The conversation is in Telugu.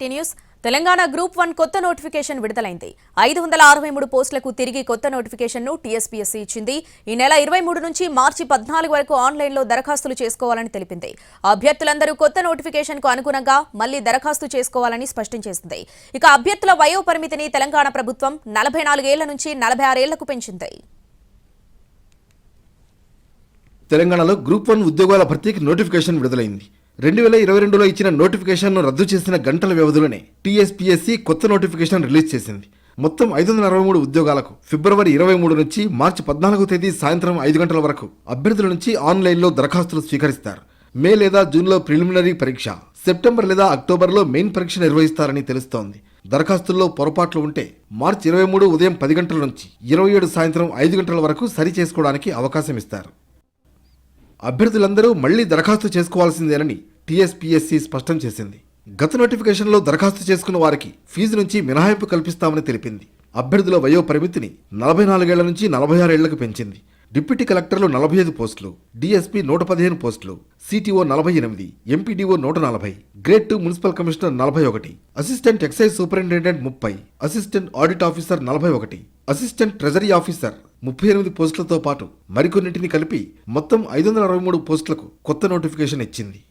IT news. తెలంగాణ గ్రూప్ 1 కొత్త నోటిఫికేషన్ విడుదలైంది. 563 పోస్టులకు తిరిగి కొత్త నోటిఫికేషన్ను టీఎస్పీఎస్సీ ఇచ్చింది. ఈ నెల 23 నుంచి మార్చి 14 వరకు ఆన్లైన్లో దరఖాస్తులు చేసుకోవాలని తెలిపింది. అభ్యర్థులందరూ కొత్త నోటిఫికేషన్కు అనుగుణంగా మళ్లీ దరఖాస్తు చేసుకోవాలని స్పష్టం చేసింది. ఇక అభ్యర్థుల వయో పరిమితిని తెలంగాణ ప్రభుత్వం 44 ఏళ్ల నుంచి 46 ఏళ్లకు పెంచింది. తెలంగాణలో గ్రూప్ 1 ఉద్యోగాల భర్తీకి నోటిఫికేషన్ విడుదలైంది. 2022లో ఇచ్చిన నోటిఫికేషన్ను రద్దు చేసిన గంటల వ్యవధిలోనే టీఎస్పీఎస్సీ కొత్త నోటిఫికేషన్ రిలీజ్ చేసింది. మొత్తం 563 ఉద్యోగాలకు ఫిబ్రవరి 23 నుంచి మార్చి 14వ తేదీ సాయంత్రం 5 గంటల వరకు అభ్యర్థుల నుంచి ఆన్లైన్లో దరఖాస్తులు స్వీకరిస్తారు. మే లేదా జూన్లో ప్రిలిమినరీ పరీక్ష, సెప్టెంబర్ లేదా అక్టోబర్లో మెయిన్ పరీక్ష నిర్వహిస్తారని తెలుస్తోంది. దరఖాస్తుల్లో పొరపాట్లు ఉంటే మార్చి 23 ఉదయం 10 గంటల నుంచి 27 సాయంత్రం 5 గంటల వరకు సరి చేసుకోవడానికి అవకాశం ఇస్తారు. అభ్యర్థులందరూ మళ్లీ దరఖాస్తు చేసుకోవాల్సిందేనని టీఎస్పీఎస్సీ స్పష్టం చేసింది. గత నోటిఫికేషన్లో దరఖాస్తు చేసుకున్న వారికి ఫీజు నుంచి మినహాయింపు కల్పిస్తామని తెలిపింది. అభ్యర్థుల వయో పరిమితిని 44 ఏళ్ల నుంచి 46 ఏళ్లకు పెంచింది. డిప్యూటీ కలెక్టర్లు 45 పోస్టులు, డీఎస్పీ 115 పోస్టులు, CTO 48, MPDO 140, grade 2 municipal commissioner 41, assistant excise superintendent 30, assistant audit officer 41, assistant treasury officer 38 పోస్టులతో పాటు మరికొన్నింటిని కలిపి మొత్తం 563 పోస్టులకు కొత్త నోటిఫికేషన్ ఇచ్చింది.